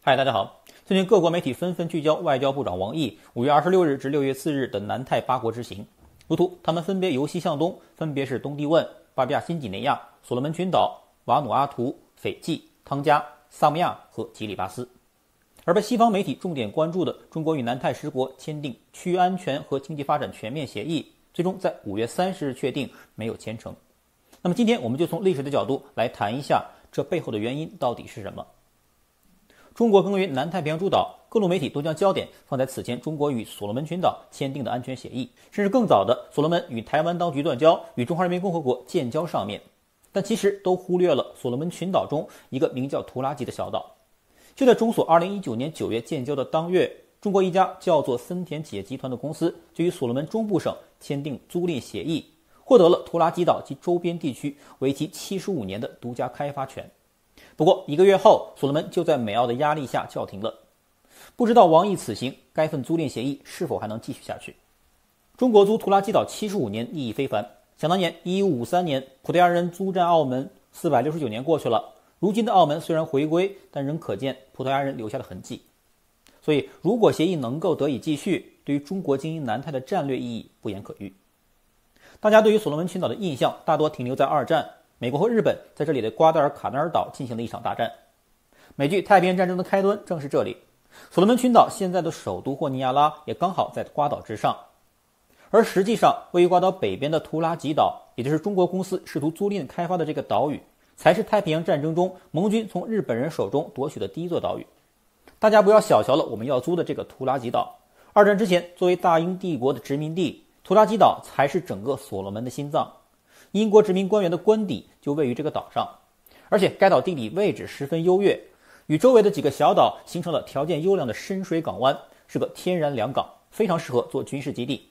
嗨，大家好。最近各国媒体纷纷聚焦外交部长王毅5月26日至6月4日的南太8国之行。如图，他们分别由西向东，分别是东帝汶、巴布亚新几内亚、所罗门群岛、瓦努阿图、斐济、汤加、萨摩亚和吉里巴斯。而被西方媒体重点关注的中国与南太10国签订区域安全和经济发展全面协议，最终在5月30日确定没有签成。那么今天我们就从历史的角度来谈一下这背后的原因到底是什么。中国耕耘南太平洋诸岛，各路媒体都将焦点放在此前中国与所罗门群岛签订的安全协议，甚至更早的所罗门与台湾当局断交、与中华人民共和国建交上面，但其实都忽略了所罗门群岛中一个名叫图拉吉的小岛。就在中所2019年9月建交的当月，中国一家叫做森田企业集团的公司就与所罗门中部省签订租赁协议，获得了图拉吉岛及周边地区为期75年的独家开发权。不过1个月后，所罗门就在美澳的压力下叫停了。不知道王毅此行该份租赁协议是否还能继续下去。中国租图拉吉岛75年意义非凡。想当年1553年葡萄牙人租占澳门469年过去了，如今的澳门虽然回归，但仍可见葡萄牙人留下的痕迹。所以如果协议能够得以继续，对于中国经营南太的战略意义不言可喻。大家对于所罗门群岛的印象大多停留在二战，美国和日本在这里的瓜达尔卡纳尔岛进行了一场大战。美剧太平洋战争的开端正是这里，所罗门群岛现在的首都霍尼亚拉也刚好在瓜岛之上。而实际上位于瓜岛北边的图拉吉岛，也就是中国公司试图租赁开发的这个岛屿，才是太平洋战争中盟军从日本人手中夺取的第一座岛屿。大家不要小瞧了我们要租的这个图拉吉岛。二战之前作为大英帝国的殖民地，图拉吉岛才是整个所罗门的心脏。英国殖民官员的官邸就位于这个岛上，而且该岛地理位置十分优越，与周围的几个小岛形成了条件优良的深水港湾，是个天然良港，非常适合做军事基地。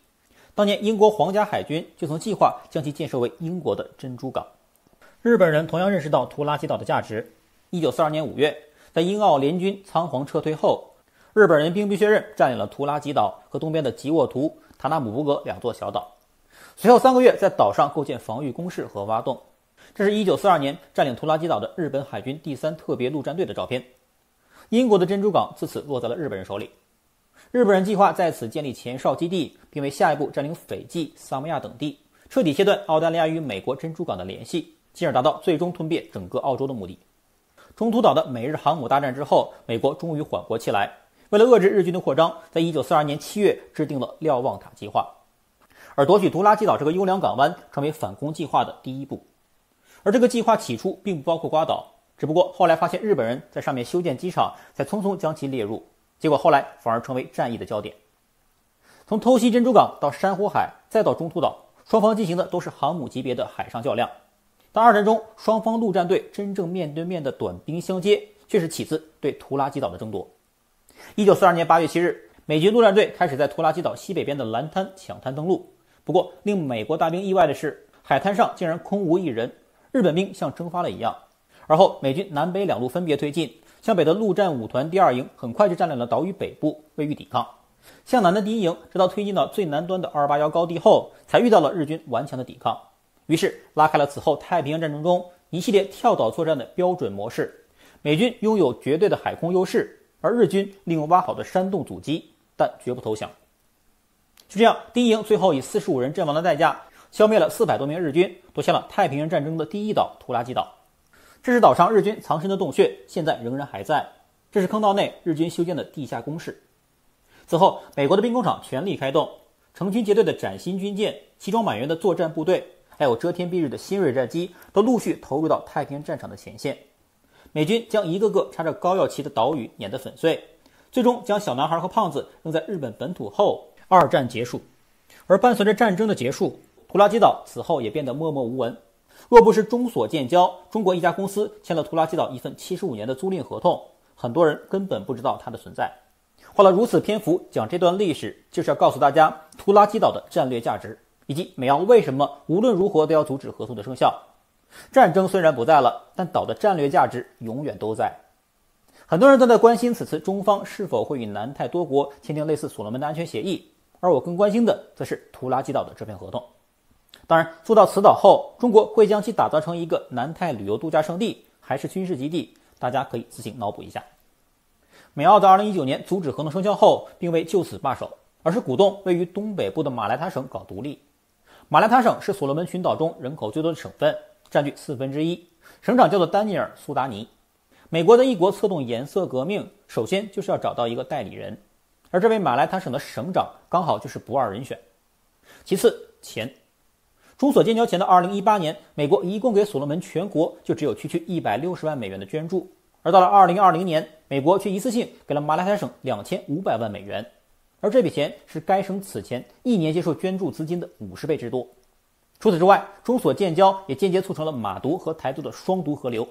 当年英国皇家海军就曾计划将其建设为英国的珍珠港。日本人同样认识到图拉吉岛的价值。1942年5月，在英澳联军仓皇撤退后，日本人兵不血刃占领了图拉吉岛和东边的吉沃图、塔纳姆布格两座小岛。随后3个月在岛上构建防御工事和挖洞。这是1942年占领图拉吉岛的日本海军第3特别陆战队的照片。英国的珍珠港自此落在了日本人手里。日本人计划在此建立前哨基地，并为下一步占领斐济、萨摩亚等地，彻底切断澳大利亚与美国珍珠港的联系，进而达到最终吞并整个澳洲的目的。中途岛的美日航母大战之后，美国终于缓过气来，为了遏制日军的扩张，在1942年7月制定了瞭望塔计划。而夺取图拉吉岛这个优良港湾成为反攻计划的第一步。而这个计划起初并不包括瓜岛，只不过后来发现日本人在上面修建机场，才匆匆将其列入，结果后来反而成为战役的焦点。从偷袭珍珠港到珊瑚海再到中途岛，双方进行的都是航母级别的海上较量。但二战中双方陆战队真正面对面的短兵相接，却是起自对图拉吉岛的争夺。1942年8月7日，美军陆战队开始在图拉吉岛西北边的蓝滩抢滩登陆。不过令美国大兵意外的是，海滩上竟然空无一人，日本兵像蒸发了一样。而后美军南北两路分别推进，向北的陆战5团第2营很快就占领了岛屿北部，位于抵抗。向南的第1营直到推进到最南端的281高地后，才遇到了日军顽强的抵抗，于是拉开了此后太平洋战争中一系列跳岛作战的标准模式。美军拥有绝对的海空优势，而日军利用挖好的山洞阻击，但绝不投降。就这样，第1营最后以45人阵亡的代价，消灭了400多名日军，夺下了太平洋战争的第一岛图拉吉岛。这是岛上日军藏身的洞穴，现在仍然还在。这是坑道内日军修建的地下工事。此后，美国的兵工厂全力开动，成群结队的崭新军舰、齐装满员的作战部队，还有遮天蔽日的新锐战机，都陆续投入到太平洋战场的前线。美军将一个个插着膏药旗的岛屿碾得粉碎，最终将小男孩和胖子扔在日本本土后，二战结束。而伴随着战争的结束，图拉吉岛此后也变得默默无闻。若不是中所建交，中国一家公司签了图拉吉岛一份75年的租赁合同，很多人根本不知道它的存在。花了如此篇幅讲这段历史，就是要告诉大家图拉吉岛的战略价值，以及美澳为什么无论如何都要阻止合同的生效。战争虽然不在了，但岛的战略价值永远都在。很多人都在关心此次中方是否会与南太多国签订类似所罗门的安全协议，而我更关心的则是图拉吉岛的这份合同。当然，做到此岛后，中国会将其打造成一个南太旅游度假胜地，还是军事基地，大家可以自行脑补一下。美澳在2019年阻止合同生效后，并未就此罢手，而是鼓动位于东北部的马来他省搞独立。马来他省是所罗门群岛中人口最多的省份，占据1/4，省长叫做丹尼尔·苏达尼。美国在一国策动颜色革命，首先就是要找到一个代理人，而这位马来他省的省长刚好就是不二人选。其次，钱。中所建交前的2018年，美国一共给所罗门全国就只有区160万美元的捐助，而到了2020年，美国却一次性给了马来他省2500万美元，而这笔钱是该省此前一年接受捐助资金的50倍之多。除此之外，中所建交也间接促成了马独和台独的双独合流。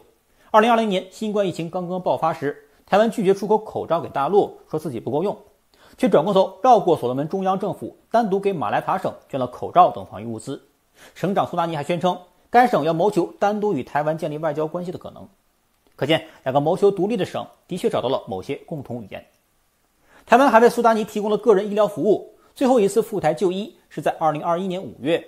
2020年新冠疫情刚刚爆发时，台湾拒绝出口口罩给大陆，说自己不够用，却转过头绕过所罗门中央政府，单独给马来塔省捐了口罩等防疫物资。省长苏达尼还宣称，该省要谋求单独与台湾建立外交关系的可能。可见，两个谋求独立的省的确找到了某些共同语言。台湾还为苏达尼提供了个人医疗服务，最后一次赴台就医是在2021年5月。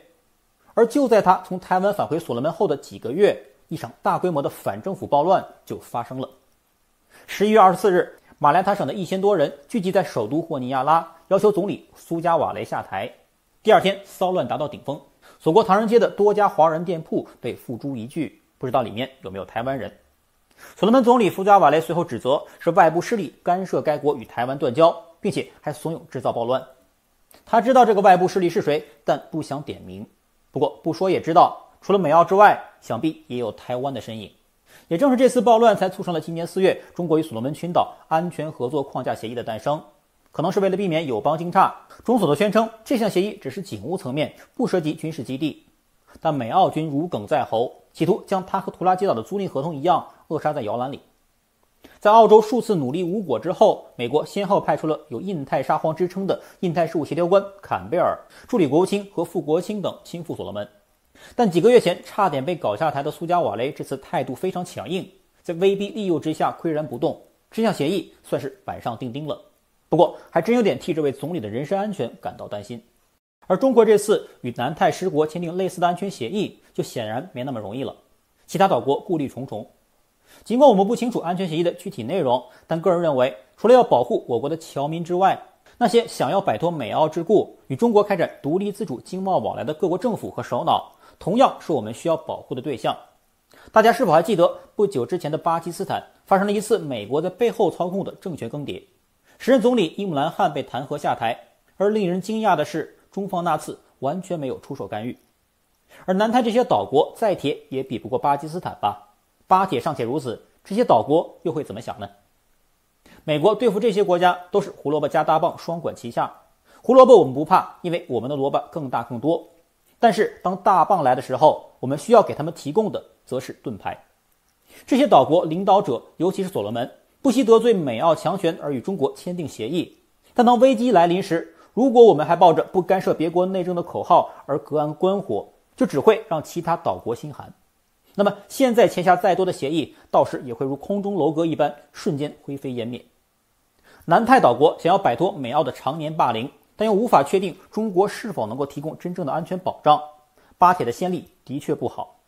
而就在他从台湾返回所罗门后的几个月，一场大规模的反政府暴乱就发生了。11月24日，马来他省的1000多人聚集在首都霍尼亚拉，要求总理苏加瓦雷下台。第二天，骚乱达到顶峰，所过唐人街的多家华人店铺被付诸一炬，不知道里面有没有台湾人。所罗门总理苏加瓦雷随后指责是外部势力干涉该国与台湾断交，并且还怂恿制造暴乱。他知道这个外部势力是谁，但不想点名。不过不说也知道，除了美澳之外，想必也有台湾的身影。也正是这次暴乱才促成了今年4月中国与所罗门群岛安全合作框架协议的诞生。可能是为了避免友邦惊诧，中所都宣称这项协议只是警务层面，不涉及军事基地。但美澳军如鲠在喉，企图将它和图拉基岛的租赁合同一样扼杀在摇篮里。在澳洲数次努力无果之后，美国先后派出了有印太沙皇之称的印太事务协调官坎贝尔、助理国务卿和副国务卿等亲赴所罗门。但几个月前差点被搞下台的苏加瓦雷这次态度非常强硬，在威逼利诱之下岿然不动，这项协议算是板上钉钉了。不过还真有点替这位总理的人身安全感到担心。而中国这次与南太10国签订类似的安全协议，就显然没那么容易了。其他岛国顾虑重重。尽管我们不清楚安全协议的具体内容，但个人认为，除了要保护我国的侨民之外，那些想要摆脱美澳桎梏，与中国开展独立自主经贸往来的各国政府和首脑，同样是我们需要保护的对象。大家是否还记得不久之前的巴基斯坦发生了一次美国在背后操控的政权更迭？时任总理伊姆兰汗被弹劾下台，而令人惊讶的是，中方那次完全没有出手干预。而南太这些岛国再铁也比不过巴基斯坦吧？巴铁尚且如此，这些岛国又会怎么想呢？美国对付这些国家都是胡萝卜加大棒双管齐下。胡萝卜我们不怕，因为我们的萝卜更大更多。但是当大棒来的时候，我们需要给他们提供的则是盾牌。这些岛国领导者，尤其是所罗门，不惜得罪美澳强权而与中国签订协议。但当危机来临时，如果我们还抱着不干涉别国内政的口号而隔岸观火，就只会让其他岛国心寒。那么现在签下再多的协议，到时也会如空中楼阁一般瞬间灰飞烟灭。南太岛国想要摆脱美澳的常年霸凌，但又无法确定中国是否能够提供真正的安全保障，巴铁的先例的确不好，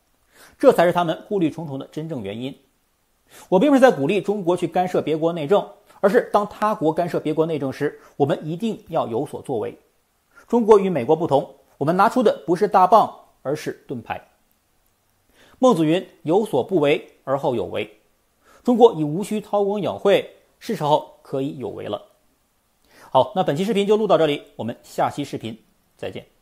这才是他们顾虑重重的真正原因。我并不是在鼓励中国去干涉别国内政，而是当他国干涉别国内政时，我们一定要有所作为。中国与美国不同，我们拿出的不是大棒，而是盾牌。孟子云：有所不为而后有为。中国已无需韬光养晦，是时候可以有为了。好，那本期视频就录到这里，我们下期视频再见。